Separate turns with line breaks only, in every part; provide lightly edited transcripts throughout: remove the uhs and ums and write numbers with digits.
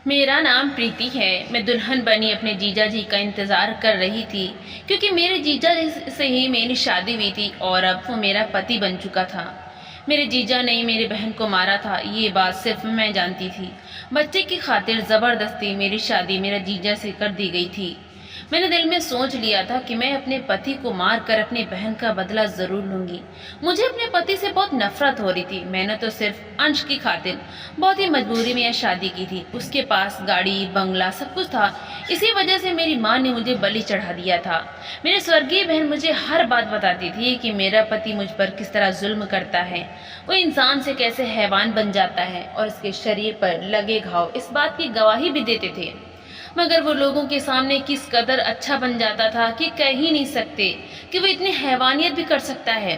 मेरा नाम प्रीति है। मैं दुल्हन बनी अपने जीजा जी का इंतज़ार कर रही थी, क्योंकि मेरे जीजा जी से ही मेरी शादी हुई थी और अब वो मेरा पति बन चुका था। मेरे जीजा ने मेरी बहन को मारा था, ये बात सिर्फ मैं जानती थी। बच्चे की खातिर ज़बरदस्ती मेरी शादी मेरे जीजा से कर दी गई थी। मैंने दिल में सोच लिया था कि मैं अपने पति को मार कर अपनी बहन का बदला ज़रूर लूँगी। मुझे अपने पति से बहुत नफरत हो रही थी। मैंने तो सिर्फ अंश की खातिर बहुत ही मजबूरी में यह शादी की थी। उसके पास गाड़ी बंगला सब कुछ था। इसी वजह से मेरी माँ ने मुझे बलि चढ़ा दिया था। मेरी स्वर्गीय बहन मुझे हर बात बताती थी कि मेरा पति मुझ पर किस तरह जुल्म करता है, वो इंसान से कैसे हैवान बन जाता है और उसके शरीर पर लगे घाव इस बात की गवाही भी देते थे। मगर वो लोगों के सामने किस कदर अच्छा बन जाता था कि कह ही नहीं सकते कि वो इतनी हैवानियत भी कर सकता है।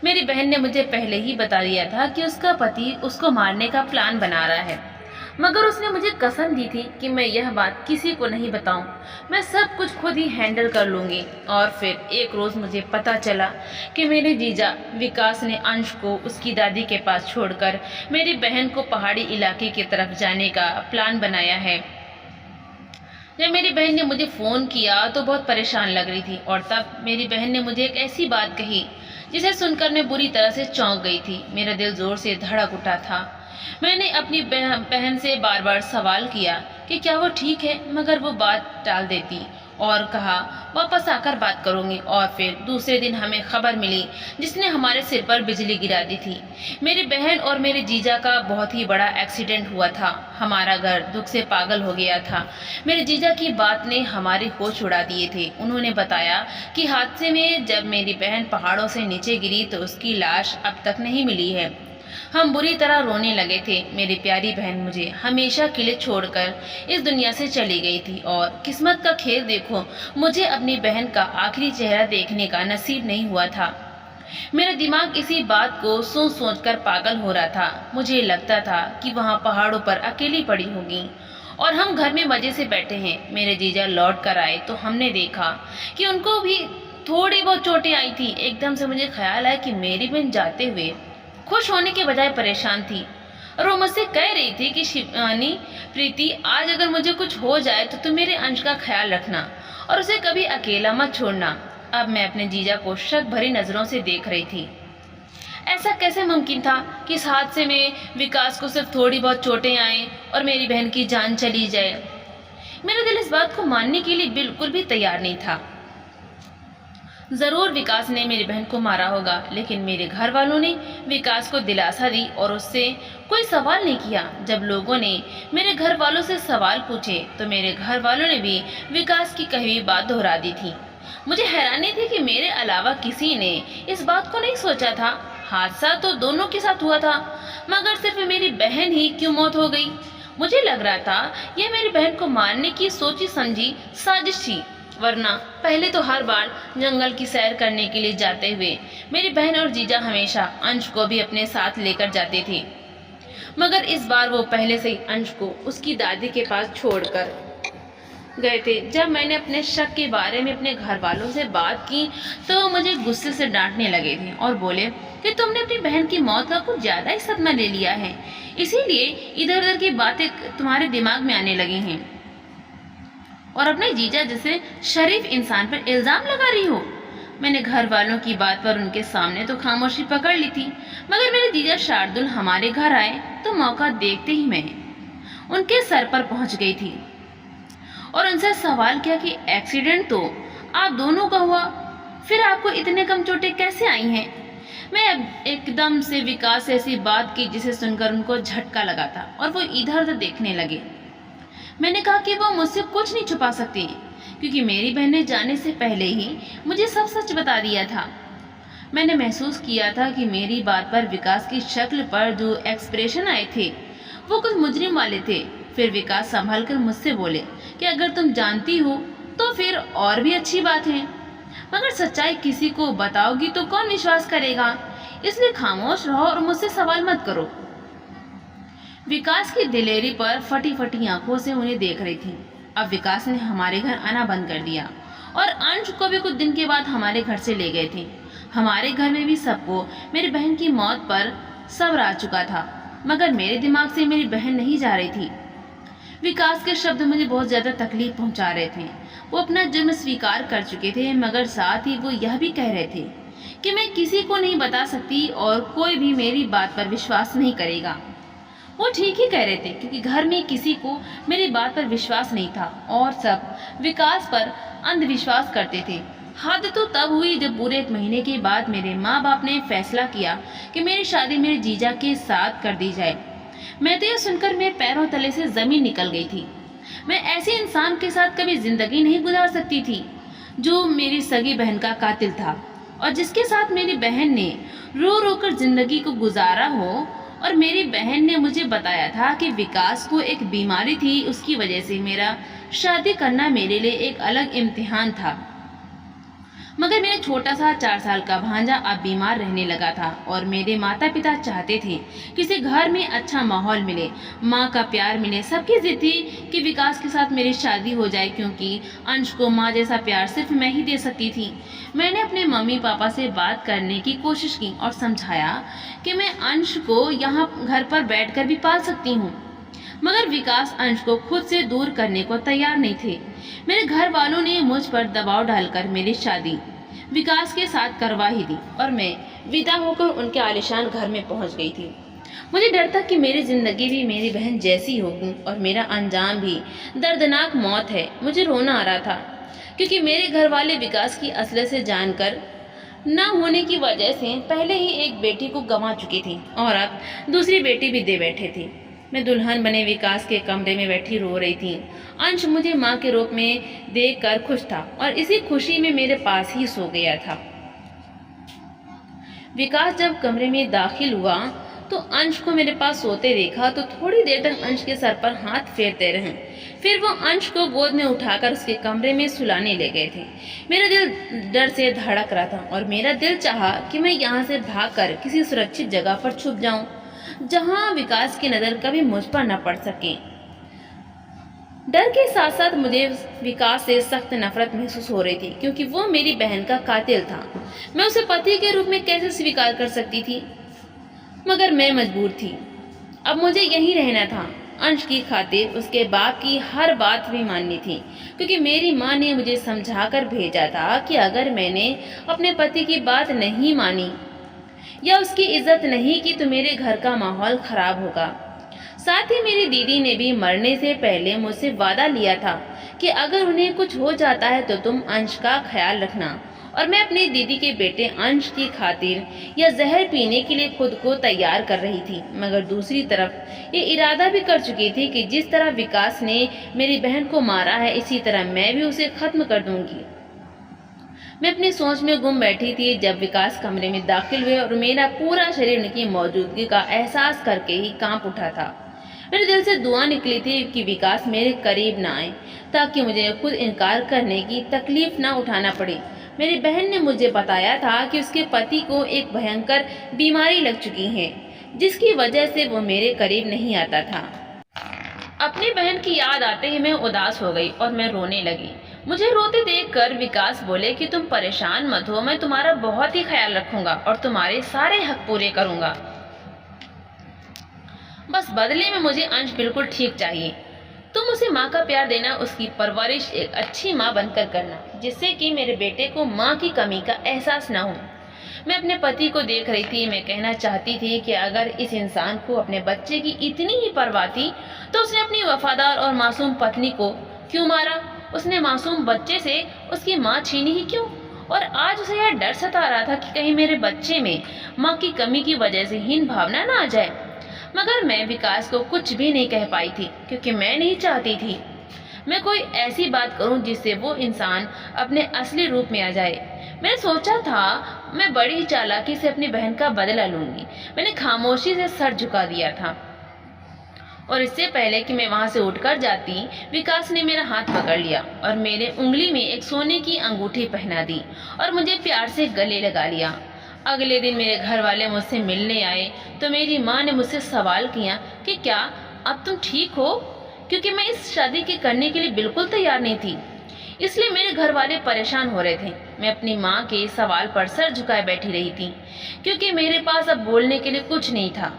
मेरी बहन ने मुझे पहले ही बता दिया था कि उसका पति उसको मारने का प्लान बना रहा है, मगर उसने मुझे कसम दी थी कि मैं यह बात किसी को नहीं बताऊं। मैं सब कुछ खुद ही हैंडल कर लूँगी। और फिर एक रोज़ मुझे पता चला कि मेरे जीजा विकास ने अंश को उसकी दादी के पास छोड़कर मेरी बहन को पहाड़ी इलाके की तरफ जाने का प्लान बनाया है। जब मेरी बहन ने मुझे फ़ोन किया तो बहुत परेशान लग रही थी, और तब मेरी बहन ने मुझे एक ऐसी बात कही जिसे सुनकर मैं बुरी तरह से चौंक गई थी। मेरा दिल ज़ोर से धड़क उठा था। मैंने अपनी बहन से बार बार सवाल किया कि क्या वो ठीक है, मगर वो बात टाल देती और कहा वापस आकर बात करूंगी। और फिर दूसरे दिन हमें खबर मिली जिसने हमारे सिर पर बिजली गिरा दी थी। मेरी बहन और मेरे जीजा का बहुत ही बड़ा एक्सीडेंट हुआ था। हमारा घर दुख से पागल हो गया था। मेरे जीजा की बात ने हमारे होश उड़ा दिए थे। उन्होंने बताया कि हादसे में जब मेरी बहन पहाड़ों से नीचे गिरी तो उसकी लाश अब तक नहीं मिली है। हम बुरी तरह रोने लगे थे। मेरी प्यारी बहन मुझे हमेशा के लिए छोड़कर इस दुनिया से चली गई थी, और किस्मत का खेल देखो, मुझे अपनी बहन का आखिरी चेहरा देखने का नसीब नहीं हुआ था। मेरा दिमाग इसी बात को सोच सोच कर पागल हो रहा था। मुझे लगता था कि वहाँ पहाड़ों पर अकेली पड़ी होगी और हम घर में मजे से बैठे हैं। मेरे जीजा लौट कर आए तो हमने देखा कि उनको भी थोड़ी बहुत चोटें आई थी। एकदम से मुझे ख्याल आया कि मेरी बहन जाते हुए खुश होने के बजाय परेशान थी, और वो मुझसे कह रही थी कि शिवानी, प्रीति, आज अगर मुझे कुछ हो जाए तो तुम मेरे अंश का ख्याल रखना और उसे कभी अकेला मत छोड़ना। अब मैं अपने जीजा को शक भरी नज़रों से देख रही थी। ऐसा कैसे मुमकिन था कि इस हादसे में विकास को सिर्फ थोड़ी बहुत चोटें आए और मेरी बहन की जान चली जाए। मेरा दिल इस बात को मानने के लिए बिल्कुल भी तैयार नहीं था। जरूर विकास ने मेरी बहन को मारा होगा, लेकिन मेरे घर वालों ने विकास को दिलासा दी और उससे कोई सवाल नहीं किया। जब लोगों ने मेरे घर वालों से सवाल पूछे तो मेरे घर वालों ने भी विकास की कही हुई बात दोहरा दी थी। मुझे हैरानी थी कि मेरे अलावा किसी ने इस बात को नहीं सोचा था। हादसा तो दोनों के साथ हुआ था, मगर सिर्फ मेरी बहन ही क्यों मौत हो गई। मुझे लग रहा था यह मेरी बहन को मारने की सोची समझी साजिश थी, वरना पहले तो हर बार जंगल की सैर करने के लिए जाते हुए मेरी बहन और जीजा हमेशा अंश को भी अपने साथ लेकर जाते थे। मगर इस बार वो पहले से ही अंश को उसकी दादी के पास छोड़कर गए थे। जब मैंने अपने शक के बारे में अपने घर वालों से बात की तो मुझे गुस्से से डांटने लगे थे और बोले कि तुमने अपनी बहन की मौत का कुछ ज़्यादा ही सदमा ले लिया है, इसीलिए इधर उधर की बातें तुम्हारे दिमाग में आने लगी हैं और अपने जीजा जैसे शरीफ इंसान पर इल्ज़ाम लगा रही हो। मैंने घर वालों की बात पर उनके सामने तो खामोशी पकड़ ली थी, मगर मेरे जीजा शार्दुल हमारे घर आए तो मौका देखते ही मैं उनके सर पर पहुंच गई थी और उनसे सवाल किया कि एक्सीडेंट तो आप दोनों का हुआ, फिर आपको इतने कम चोटें कैसे आई हैं। मैं एकदम से विकास से ऐसी बात की जिसे सुनकर उनको झटका लगा था और वो इधर उधर देखने लगे। मैंने कहा कि वो मुझसे कुछ नहीं छुपा सकती, क्योंकि मेरी बहन ने जाने से पहले ही मुझे सब सच बता दिया था। मैंने महसूस किया था कि मेरी बात पर विकास की शक्ल पर जो एक्सप्रेशन आए थे वो कुछ मुजरिम वाले थे। फिर विकास संभल कर मुझसे बोले कि अगर तुम जानती हो तो फिर और भी अच्छी बात है, मगर सच्चाई किसी को बताओगी तो कौन विश्वास करेगा, इसलिए खामोश रहो और मुझसे सवाल मत करो। विकास की दिलेरी पर फटी फटी आंखों से उन्हें देख रही थी। अब विकास ने हमारे घर आना बंद कर दिया और अंश को भी कुछ दिन के बाद हमारे घर से ले गए थे। हमारे घर में भी सबको मेरी बहन की मौत पर सब्र आ चुका था, मगर मेरे दिमाग से मेरी बहन नहीं जा रही थी। विकास के शब्द मुझे बहुत ज़्यादा तकलीफ पहुंचा रहे थे। वो अपना जुर्म स्वीकार कर चुके थे, मगर साथ ही वो यह भी कह रहे थे कि मैं किसी को नहीं बता सकती और कोई भी मेरी बात पर विश्वास नहीं करेगा। वो ठीक ही कह रहे थे, क्योंकि घर में किसी को मेरी बात पर विश्वास नहीं था और सब विकास पर अंधविश्वास करते थे। हद तो तब हुई जब पूरे 1 महीने के बाद मेरे माँ बाप ने फैसला किया कि मेरी शादी मेरे जीजा के साथ कर दी जाए। मैं तो यह सुनकर मेरे पैरों तले से जमीन निकल गई थी। मैं ऐसे इंसान के साथ कभी जिंदगी नहीं गुजार सकती थी जो मेरी सगी बहन का कातिल था और जिसके साथ मेरी बहन ने रो रो कर जिंदगी को गुजारा हो। और मेरी बहन ने मुझे बताया था कि विकास को एक बीमारी थी, उसकी वजह से मेरा शादी करना मेरे लिए एक अलग इम्तिहान था। मगर मेरा छोटा सा 4 साल का भांजा अब बीमार रहने लगा था और मेरे माता पिता चाहते थे कि इसे घर में अच्छा माहौल मिले, माँ का प्यार मिले। सबकी जिद थी कि विकास के साथ मेरी शादी हो जाए, क्योंकि अंश को माँ जैसा प्यार सिर्फ मैं ही दे सकती थी। मैंने अपने मम्मी पापा से बात करने की कोशिश की और समझाया कि मैं अंश को यहाँ घर पर बैठकर भी पाल सकती हूँ, मगर विकास अंश को खुद से दूर करने को तैयार नहीं थे। मेरे घर वालों ने मुझ पर दबाव डालकर मेरी शादी विकास के साथ करवा ही दी और मैं विदा होकर उनके आलीशान घर में पहुंच गई थी। मुझे डर था कि मेरी जिंदगी भी मेरी बहन जैसी होगी और मेरा अंजाम भी दर्दनाक मौत है। मुझे रोना आ रहा था, क्योंकि मेरे घर वाले विकास की असलियत से जानकर न होने की वजह से पहले ही एक बेटी को गंवा चुकी थी और अब दूसरी बेटी भी दे बैठे थे। मैं दुल्हन बने विकास के कमरे में बैठी रो रही थी। अंश मुझे माँ के रूप में देखकर खुश था और इसी खुशी में मेरे पास ही सो गया था। विकास जब कमरे में दाखिल हुआ तो अंश को मेरे पास सोते देखा तो थोड़ी देर तक अंश के सर पर हाथ फेरते रहे। फिर वो अंश को गोद में उठाकर उसके कमरे में सुलाने ले गए थे। मेरा दिल डर से धड़क रहा था और मेरा दिल चाहा कि मैं यहाँ से भागकर किसी सुरक्षित जगह पर छुप जाऊं, जहां विकास की नजर कभी मुझ पर न पड़ सके। डर के साथ साथ मुझे विकास से सख्त नफरत महसूस हो रही थी, क्योंकि वो मेरी बहन का कातिल था। मैं उसे पति के रूप में कैसे स्वीकार कर सकती थी, मगर मैं मजबूर थी। अब मुझे यहीं रहना था। अंश की खातिर उसके बाप की हर बात भी माननी थी, क्योंकि मेरी माँ ने मुझे समझाकर भेजा था कि अगर मैंने अपने पति की बात नहीं मानी या उसकी इज्जत नहीं की तो मेरे घर का माहौल खराब होगा। साथ ही मेरी दीदी ने भी मरने से पहले मुझसे वादा लिया था कि अगर उन्हें कुछ हो जाता है तो तुम अंश का ख्याल रखना। और मैं अपनी दीदी के बेटे अंश की खातिर यह जहर पीने के लिए खुद को तैयार कर रही थी, मगर दूसरी तरफ ये इरादा भी कर चुकी थी कि जिस तरह विकास ने मेरी बहन को मारा है, इसी तरह मैं भी उसे खत्म कर दूंगी। मैं अपनी सोच में गुम बैठी थी जब विकास कमरे में दाखिल हुए और मेरा पूरा शरीर उनकी मौजूदगी का एहसास करके ही कांप उठा था। मेरे दिल से दुआ निकली थी कि विकास मेरे करीब ना आए, ताकि मुझे खुद इनकार करने की तकलीफ ना उठाना पड़े। मेरी बहन ने मुझे बताया था कि उसके पति को एक भयंकर बीमारी लग चुकी है, जिसकी वजह से वो मेरे करीब नहीं आता था। अपनी बहन की याद आते ही मैं उदास हो गई और मैं रोने लगी। मुझे रोते देखकर विकास बोले कि तुम परेशान मत हो, मैं तुम्हारा बहुत ही ख्याल रखूंगा और तुम्हारे सारे हक पूरे करूंगा। बस बदले में मुझे अंश बिल्कुल ठीक चाहिए। तुम उसे माँ का प्यार देना, उसकी परवरिश एक अच्छी माँ बनकर करना, जिससे कि मेरे बेटे को माँ की कमी का एहसास ना हो। मैं अपने पति को देख रही थी। मैं कहना चाहती थी कि अगर इस इंसान को अपने बच्चे की इतनी ही परवाह थी तो उसने अपनी वफादार और मासूम पत्नी को क्यों मारा? उसने मासूम बच्चे से उसकी माँ छीनी ही क्यों? और आज उसे यह डर सता रहा था कि कहीं मेरे बच्चे में माँ की कमी की वजह से हीन भावना ना आ जाए। मगर मैं विकास को कुछ भी नहीं कह पाई थी, क्योंकि मैं नहीं चाहती थी मैं कोई ऐसी बात करूं जिससे वो इंसान अपने असली रूप में आ जाए। मैंने सोचा था मैं बड़ी चालाकी से अपनी बहन का बदला लूंगी। मैंने खामोशी से सर झुका दिया था और इससे पहले कि मैं वहां से उठकर जाती, विकास ने मेरा हाथ पकड़ लिया और मेरे उंगली में एक सोने की अंगूठी पहना दी और मुझे प्यार से गले लगा लिया। अगले दिन मेरे घर वाले मुझसे मिलने आए तो मेरी माँ ने मुझसे सवाल किया कि क्या अब तुम ठीक हो, क्योंकि मैं इस शादी के करने के लिए बिल्कुल तैयार नहीं थी। इसलिए मेरे घर वाले परेशान हो रहे थे। मैं अपनी माँ के सवाल पर सर झुकाए बैठी रही थी, क्योंकि मेरे पास अब बोलने के लिए कुछ नहीं था।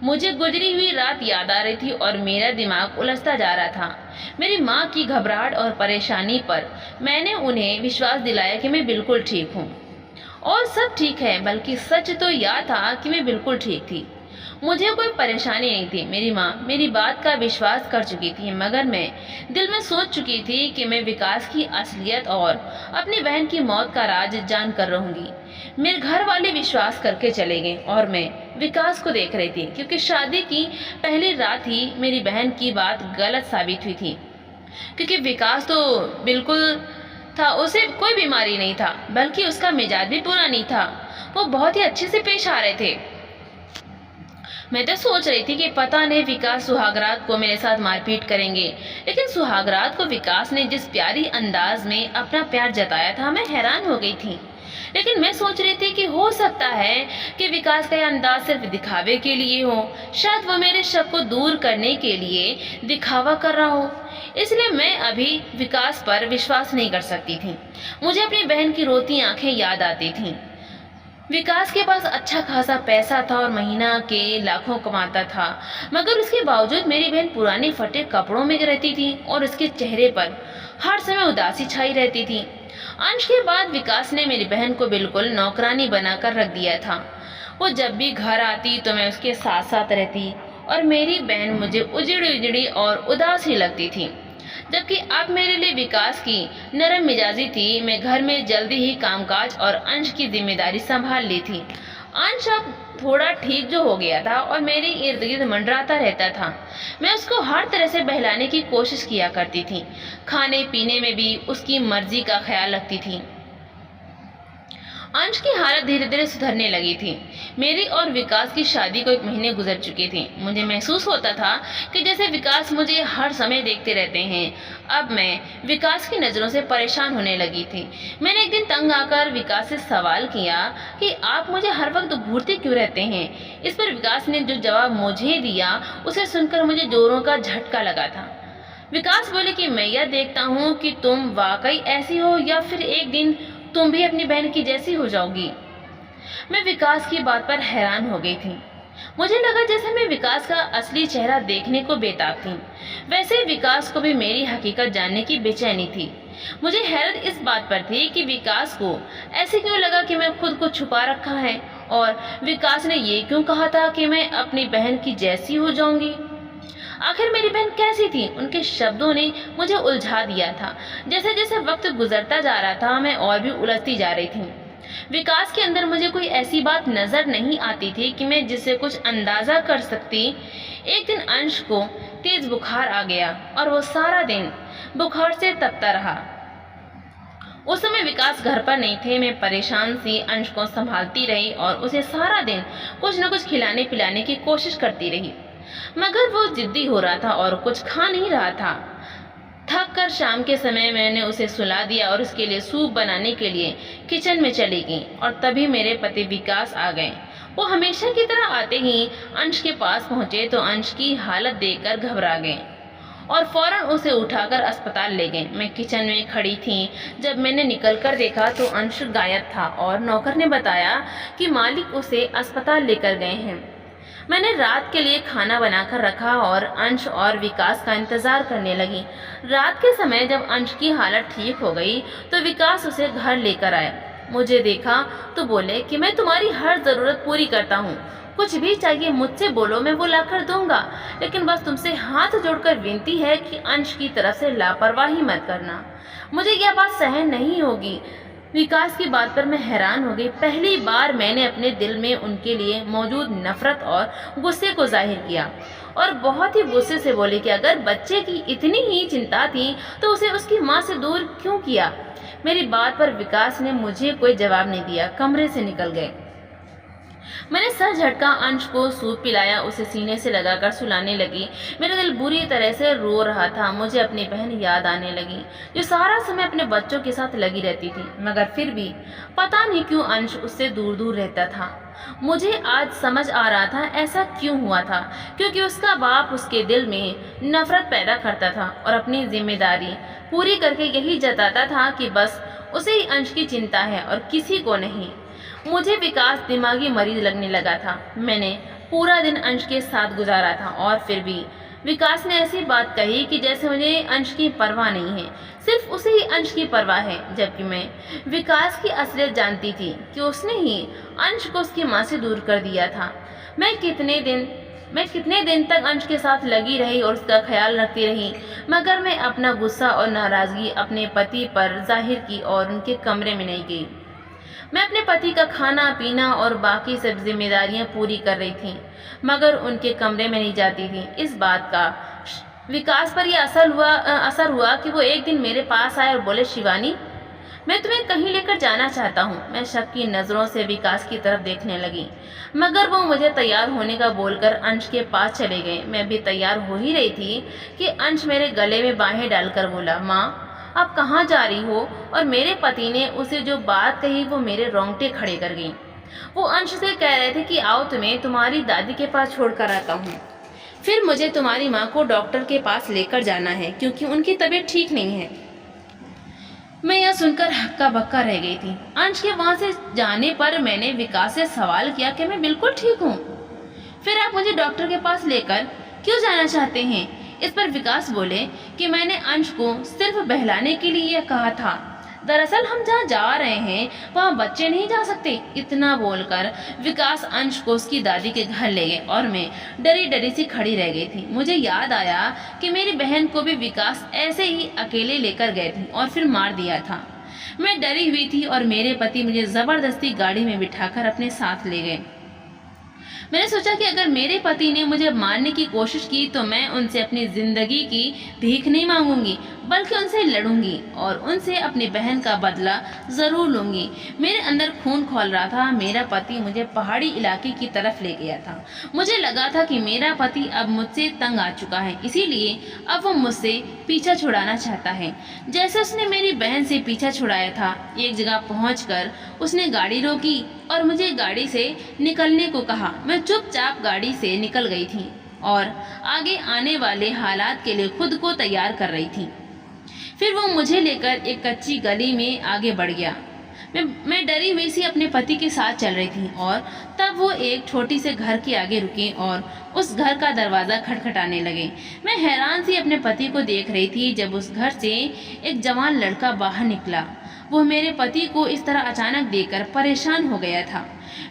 मुझे गुजरी हुई रात याद आ रही थी और मेरा दिमाग उलझता जा रहा था। मेरी माँ की घबराहट और परेशानी पर मैंने उन्हें विश्वास दिलाया कि मैं बिल्कुल ठीक हूँ और सब ठीक है, बल्कि सच तो यह था कि मैं बिल्कुल ठीक थी। मुझे कोई परेशानी नहीं थी। मेरी माँ मेरी बात का विश्वास कर चुकी थी, मगर मैं दिल में सोच चुकी थी कि मैं विकास की असलियत और अपनी बहन की मौत का राज जान कर रहूंगी। मेरे घर वाले विश्वास करके चले गए और मैं विकास को देख रही थी, क्योंकि शादी की पहली रात ही मेरी बहन की बात गलत साबित हुई थी। क्योंकि विकास तो बिल्कुल था, उसे कोई बीमारी नहीं था, बल्कि उसका मिजाज भी बुरा नहीं था। वो बहुत ही अच्छे से पेश आ रहे थे। मैं तो सोच रही थी कि पता नहीं विकास सुहागरात को मेरे साथ मारपीट करेंगे, लेकिन सुहागरात को विकास ने जिस प्यारी अंदाज में अपना प्यार जताया था, मैं हैरान हो गई थी। लेकिन मैं सोच रही थी कि हो सकता है कि विकास का यह अंदाज सिर्फ दिखावे के लिए हो, शायद वो मेरे शक को दूर करने के लिए दिखावा कर रहा हो। इसलिए मैं अभी विकास पर विश्वास नहीं कर सकती थी। मुझे अपनी बहन की रोती आंखें याद आती थीं। विकास के पास अच्छा खासा पैसा था और महीना के लाखों कमाता था, मगर उसके बावजूद मेरी बहन पुराने फटे कपड़ों में रहती थी और उसके चेहरे पर हर समय उदासी छाई रहती थी। अंश के बाद विकास ने मेरी बहन को बिल्कुल नौकरानी बनाकर रख दिया था। वो जब भी घर आती तो मैं उसके साथ साथ रहती और मेरी बहन मुझे उजड़ी उजड़ी और उदास ही लगती थी। जबकि अब मेरे लिए विकास की नरम मिजाजी थी। मैं घर में जल्दी ही कामकाज और अंश की जिम्मेदारी संभाल ली थी। अंश अब थोड़ा ठीक जो हो गया था और मेरे इर्द गिर्द मंडराता रहता था। मैं उसको हर तरह से बहलाने की कोशिश किया करती थी। खाने पीने में भी उसकी मर्जी का ख्याल रखती थी। अंश की हालत धीरे धीरे सुधरने लगी थी। मेरी और विकास की शादी को 1 महीने गुजर चुके थे। मुझे महसूस होता था कि जैसे विकास मुझे हर समय देखते रहते हैं। अब मैं विकास की नज़रों से परेशान होने लगी थी। मैंने एक दिन तंग आकर विकास से सवाल किया कि आप मुझे हर वक्त घूरते क्यों रहते हैं। इस पर विकास ने जो जवाब मुझे दिया, उसे सुनकर मुझे जोरों का झटका लगा था। विकास बोले कि मैं यह देखता हूँ कि तुम वाकई ऐसी हो या फिर एक दिन तुम भी अपनी बहन की जैसी हो जाओगी। मैं विकास की बात पर हैरान हो गई थी। मुझे लगा जैसे मैं विकास का असली चेहरा देखने को बेताब थी। वैसे विकास को भी मेरी हकीकत जानने की बेचैनी थी। मुझे हैरत इस बात पर थी कि विकास को ऐसे क्यों लगा कि मैं खुद को छुपा रखा है, और विकास ने ये क्यों कहा था कि मैं अपनी बहन की जैसी हो जाऊंगी। आखिर मेरी बहन कैसी थी, उनके शब्दों ने मुझे उलझा दिया था। जैसे जैसे वक्त गुजरता जा रहा था, मैं और भी उलझती जा रही थी। विकास के अंदर मुझे कोई ऐसी बात नजर नहीं आती थी कि मैं जिससे कुछ अंदाजा कर सकती। एक दिन अंश को तेज बुखार आ गया और वो सारा दिन बुखार से तपता रहा। उस समय विकास घर पर नहीं थे। मैं परेशान सी अंश को संभालती रही और उसे सारा दिन कुछ न कुछ खिलाने पिलाने की कोशिश करती रही, मगर वो जिद्दी हो रहा था और कुछ खा नहीं रहा था। थक कर शाम के समय मैंने उसे सुला दिया और उसके लिए सूप बनाने के लिए किचन में चली गई, और तभी मेरे पति विकास आ गए। वो हमेशा की तरह आते ही अंश के पास पहुंचे तो अंश की हालत देखकर घबरा गए और फौरन उसे उठाकर अस्पताल ले गए। मैं किचन में खड़ी थी। जब मैंने निकलकर देखा तो अंश गायब था और नौकर ने बताया कि मालिक उसे अस्पताल लेकर गए हैं। मैंने रात के लिए खाना बनाकर रखा और अंश और विकास का इंतजार करने लगी। रात के समय जब अंश की हालत ठीक हो गई तो विकास उसे घर लेकर आया। मुझे देखा तो बोले कि मैं तुम्हारी हर ज़रूरत पूरी करता हूँ, कुछ भी चाहिए मुझसे बोलो, मैं वो लाकर दूंगा, लेकिन बस तुमसे हाथ जोड़कर विनती है कि अंश की तरफ से लापरवाही मत करना। मुझे यह बात सहन नहीं होगी। विकास की बात पर मैं हैरान हो गई। पहली बार मैंने अपने दिल में उनके लिए मौजूद नफरत और गुस्से को जाहिर किया और बहुत ही गुस्से से बोली कि अगर बच्चे की इतनी ही चिंता थी तो उसे उसकी माँ से दूर क्यों किया। मेरी बात पर विकास ने मुझे कोई जवाब नहीं दिया, कमरे से निकल गए। मैंने सर झटका अंश को सूप पिलाया, उसे सीने से लगाकर सुलाने लगी। मेरा दिल बुरी तरह से रो रहा था। मुझे अपनी बहन याद आने लगी जो सारा समय अपने बच्चों के साथ लगी रहती थी, मगर फिर भी पता नहीं क्यों अंश उससे दूर दूर रहता था। मुझे आज समझ आ रहा था ऐसा क्यों हुआ था, क्योंकि उसका बाप उसके दिल में नफरत पैदा करता था और अपनी जिम्मेदारी पूरी करके यही जताता था कि बस उसे ही अंश की चिंता है और किसी को नहीं। मुझे विकास दिमागी मरीज लगने लगा था। मैंने पूरा दिन अंश के साथ गुजारा था और फिर भी विकास ने ऐसी बात कही कि जैसे मुझे अंश की परवाह नहीं है, सिर्फ उसे ही अंश की परवाह है। जबकि मैं विकास की असलियत जानती थी कि उसने ही अंश को उसकी माँ से दूर कर दिया था। मैं कितने दिन तक अंश के साथ लगी रही और उसका ख्याल रखती रही, मगर मैं अपना गुस्सा और नाराजगी अपने पति पर जाहिर की और उनके कमरे में नहीं गई। मैं अपने पति का खाना पीना और बाकी सब जिम्मेदारियां पूरी कर रही थी, मगर उनके कमरे में नहीं जाती थी। इस बात का विकास पर यह असर हुआ कि वो एक दिन मेरे पास आए और बोले, शिवानी, मैं तुम्हें कहीं लेकर जाना चाहता हूँ। मैं शक की नज़रों से विकास की तरफ देखने लगी, मगर वो मुझे तैयार होने का बोलकर अंश के पास चले गए। मैं भी तैयार हो ही रही थी कि अंश मेरे गले में बाहें डालकर बोला, माँ, आप कहाँ जा रही हो? और मेरे पति ने उसे जो बात कही वो मेरे रोंगटे खड़े कर गई। वो अंश से कह रहे थे कि आओ, तुम्हें तुम्हारी दादी के पास छोड़कर आता हूँ, फिर मुझे तुम्हारी माँ को डॉक्टर के पास लेकर जाना है क्योंकि उनकी तबीयत ठीक नहीं है। मैं यह सुनकर हक्का बक्का रह गई थी। अंश के वहां से जाने पर मैंने विकास से सवाल किया कि मैं बिल्कुल ठीक हूँ, फिर आप मुझे डॉक्टर के पास लेकर क्यों जाना चाहते हैं? इस पर विकास बोले कि मैंने अंश को सिर्फ बहलाने के लिए यह कहा था। दरअसल हम जहाँ जा रहे हैं वहाँ बच्चे नहीं जा सकते। इतना बोलकर विकास अंश को उसकी दादी के घर ले गए और मैं डरी डरी सी खड़ी रह गई थी। मुझे याद आया कि मेरी बहन को भी विकास ऐसे ही अकेले लेकर गए थे और फिर मार दिया था। मैं डरी हुई थी और मेरे पति मुझे जबरदस्ती गाड़ी में बिठाकर अपने साथ ले गए। मैंने सोचा कि अगर मेरे पति ने मुझे मारने की कोशिश की तो मैं उनसे अपनी जिंदगी की भीख नहीं मांगूंगी, बल्कि उनसे लड़ूंगी और उनसे अपनी बहन का बदला जरूर लूंगी। मेरे अंदर खून खौल रहा था। मेरा पति मुझे पहाड़ी इलाके की तरफ ले गया था। मुझे लगा था कि मेरा पति अब मुझसे तंग आ चुका है, इसीलिए अब वो मुझसे पीछा छुड़ाना चाहता है, जैसे उसने मेरी बहन से पीछा छुड़ाया था। एक जगह पहुंचकर उसने गाड़ी रोकी और मुझे गाड़ी से निकलने को कहा। मैं चुपचाप गाड़ी से निकल गई थी और आगे आने वाले हालात के लिए खुद को तैयार कर रही थी। फिर वो मुझे लेकर एक कच्ची गली में आगे बढ़ गया। मैं डरी हुई सी अपने पति के साथ चल रही थी और तब वो एक छोटी से घर के आगे रुके और उस घर का दरवाज़ा खटखटाने लगे। मैं हैरान सी अपने पति को देख रही थी जब उस घर से एक जवान लड़का बाहर निकला। वो मेरे पति को इस तरह अचानक देखकर परेशान हो गया था।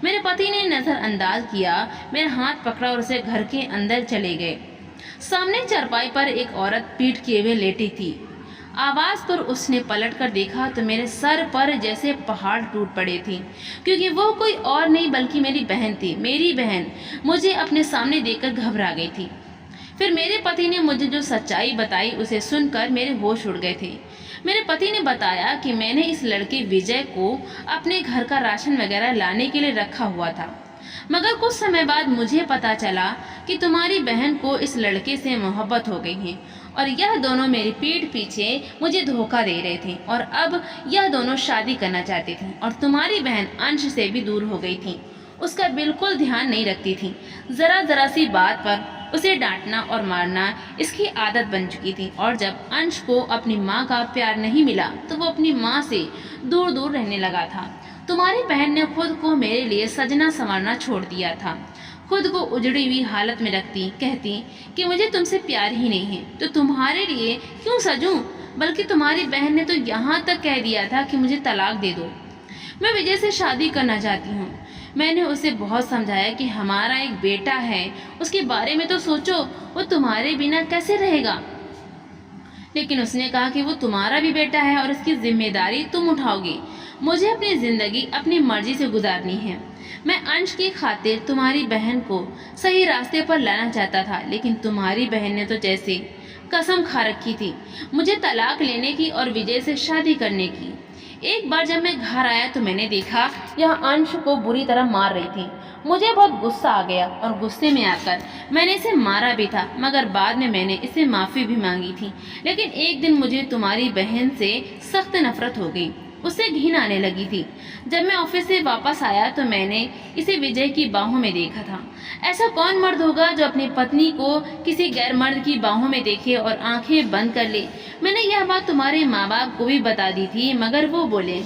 मेरे पति ने नज़रअंदाज किया, मेरा हाथ पकड़ा और उसे घर के अंदर चले गए। सामने चारपाई पर एक औरत पीठ किए हुए लेटी थी। आवाज़ पर उसने पलटकर देखा तो मेरे सर पर जैसे पहाड़ टूट पड़े थे, क्योंकि वो कोई और नहीं बल्कि मेरी बहन थी। मेरी बहन मुझे अपने सामने देखकर घबरा गई थी। फिर मेरे पति ने मुझे जो सच्चाई बताई उसे सुनकर मेरे होश उड़ गए थे। मेरे पति ने बताया कि मैंने इस लड़के विजय को अपने घर का राशन वगैरह लाने के लिए रखा हुआ था, मगर कुछ समय बाद मुझे पता चला कि तुम्हारी बहन को इस लड़के से मोहब्बत हो गई है और यह दोनों मेरी पीठ पीछे मुझे धोखा दे रहे थे और अब यह दोनों शादी करना चाहते थे और तुम्हारी बहन अंश से भी दूर हो गई थी। उसका बिल्कुल ध्यान नहीं रखती थी। जरा सी बात पर उसे डांटना और मारना इसकी आदत बन चुकी थी और जब अंश को अपनी माँ का प्यार नहीं मिला तो वो अपनी माँ से दूर दूर रहने लगा था। तुम्हारी बहन ने खुद को मेरे लिए सजना संवारना छोड़ दिया था। खुद को उजड़ी हुई हालत में रखती, कहती कि मुझे तुमसे प्यार ही नहीं है तो तुम्हारे लिए क्यों सजूं, बल्कि तुम्हारी बहन ने तो यहाँ तक कह दिया था कि मुझे तलाक दे दो। मैं विजय से शादी करना चाहती हूँ। मैंने उसे बहुत समझाया कि हमारा एक बेटा है, उसके बारे में तो सोचो, वो तुम्हारे बिना कैसे रहेगा। लेकिन उसने कहा कि वो तुम्हारा भी बेटा है और इसकी जिम्मेदारी तुम उठाओगी। मुझे अपनी ज़िंदगी अपनी मर्जी से गुजारनी है। मैं अंश की खातिर तुम्हारी बहन को सही रास्ते पर लाना चाहता था, लेकिन तुम्हारी बहन ने तो जैसे कसम खा रखी थी मुझे तलाक लेने की और विजय से शादी करने की। एक बार जब मैं घर आया तो मैंने देखा यह अंश को बुरी तरह मार रही थी। मुझे बहुत गुस्सा आ गया और गुस्से में आकर मैंने इसे मारा भी था, मगर बाद में मैंने इसे माफ़ी भी मांगी थी। लेकिन एक दिन मुझे तुम्हारी बहन से सख्त नफरत हो गई, उससे घिन आने लगी थी। जब मैं ऑफिस से वापस आया तो मैंने इसे विजय की बाहों में देखा था। ऐसा कौन मर्द होगा जो अपनी पत्नी को किसी गैर मर्द की बाहों में देखे और आंखें बंद कर ले। मैंने यह बात तुम्हारे माँ बाप को भी बता दी थी, मगर वो बोले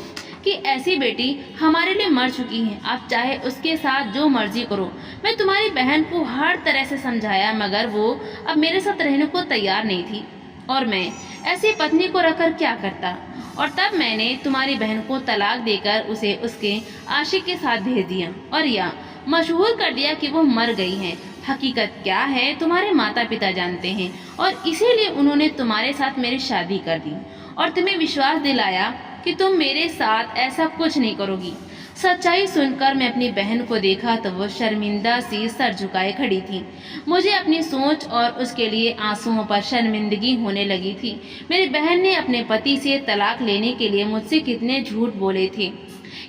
कि ऐसी बेटी हमारे लिए मर चुकी है, आप चाहे उसके साथ जो मर्जी करो। मैं तुम्हारी बहन को हर तरह से समझाया मगर वो अब मेरे साथ रहने को तैयार नहीं थी और मैं ऐसी पत्नी को रखकर क्या करता। और तब मैंने तुम्हारी बहन को तलाक देकर उसे उसके आशिक के साथ भेज दिया और यह मशहूर कर दिया कि वो मर गई हैं। हकीकत क्या है तुम्हारे माता पिता जानते हैं और इसीलिए उन्होंने तुम्हारे साथ मेरी शादी कर दी और तुम्हें विश्वास दिलाया कि तुम मेरे साथ ऐसा कुछ नहीं करोगी। सच्चाई सुनकर मैं अपनी बहन को देखा तो वो शर्मिंदा सी सर झुकाए खड़ी थी। मुझे अपनी सोच और उसके लिए आंसुओं पर शर्मिंदगी होने लगी थी। मेरी बहन ने अपने पति से तलाक लेने के लिए मुझसे कितने झूठ बोले थे,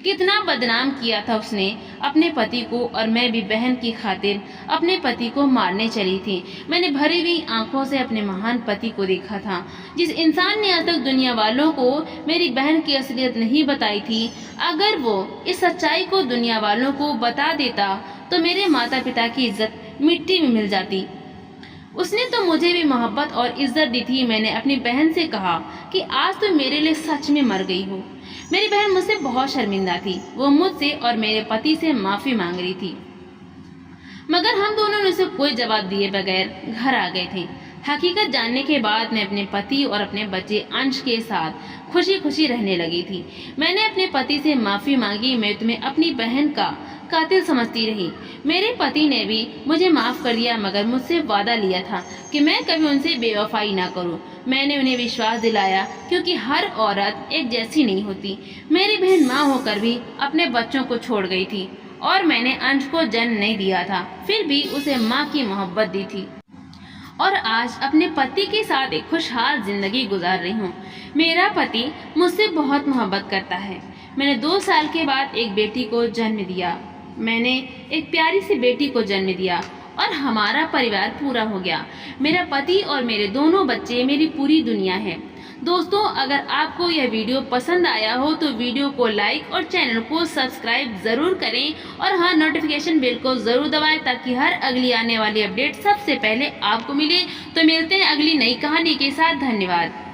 कितना बदनाम किया था उसने अपने पति को, और मैं भी बहन की खातिर अपने पति को मारने चली थी। मैंने भरी हुई आंखों से अपने महान पति को देखा था, जिस इंसान ने आज तक दुनिया वालों को मेरी बहन की असलियत नहीं बताई थी। अगर वो इस सच्चाई को दुनिया वालों को बता देता तो मेरे माता पिता की इज्जत मिट्टी में मिल जाती। उसने तो मुझे भी मोहब्बत और इज्जत दी थी। मैंने अपनी बहन से कहा कि आज तो मेरे लिए सच में मर गई हो। मेरी बहन मुझसे बहुत शर्मिंदा थी। वो मुझसे और मेरे पति से माफी मांग रही थी मगर हम दोनों ने उसे कोई जवाब दिए बगैर घर आ गए थे। हकीकत जानने के बाद मैं अपने पति और अपने बच्चे अंश के साथ खुशी खुशी रहने लगी थी। मैंने अपने पति से माफी मांगी। मैं तुम्हें अपनी बहन का कातिल समझती रही। मेरे पति ने भी मुझे माफ कर दिया मगर मुझसे वादा लिया था कि मैं कभी उनसे बेवफाई ना करूं। मैंने उन्हें विश्वास दिलाया क्योंकि हर औरत एक जैसी नहीं होती। मेरी बहन माँ होकर भी अपने बच्चों को छोड़ गई थी और मैंने अंश को जन्म नहीं दिया था, फिर भी उसे माँ की मोहब्बत दी थी और आज अपने पति के साथ एक खुशहाल जिंदगी गुजार रही हूँ। मेरा पति मुझसे बहुत मोहब्बत करता है। मैंने 2 साल के बाद एक बेटी को जन्म दिया। मैंने एक प्यारी सी बेटी को जन्म दिया और हमारा परिवार पूरा हो गया। मेरा पति और मेरे दोनों बच्चे मेरी पूरी दुनिया है। दोस्तों, अगर आपको यह वीडियो पसंद आया हो तो वीडियो को लाइक और चैनल को सब्सक्राइब ज़रूर करें और हाँ, नोटिफिकेशन बेल को ज़रूर दबाएं ताकि हर अगली आने वाली अपडेट सबसे पहले आपको मिले। तो मिलते हैं अगली नई कहानी के साथ। धन्यवाद।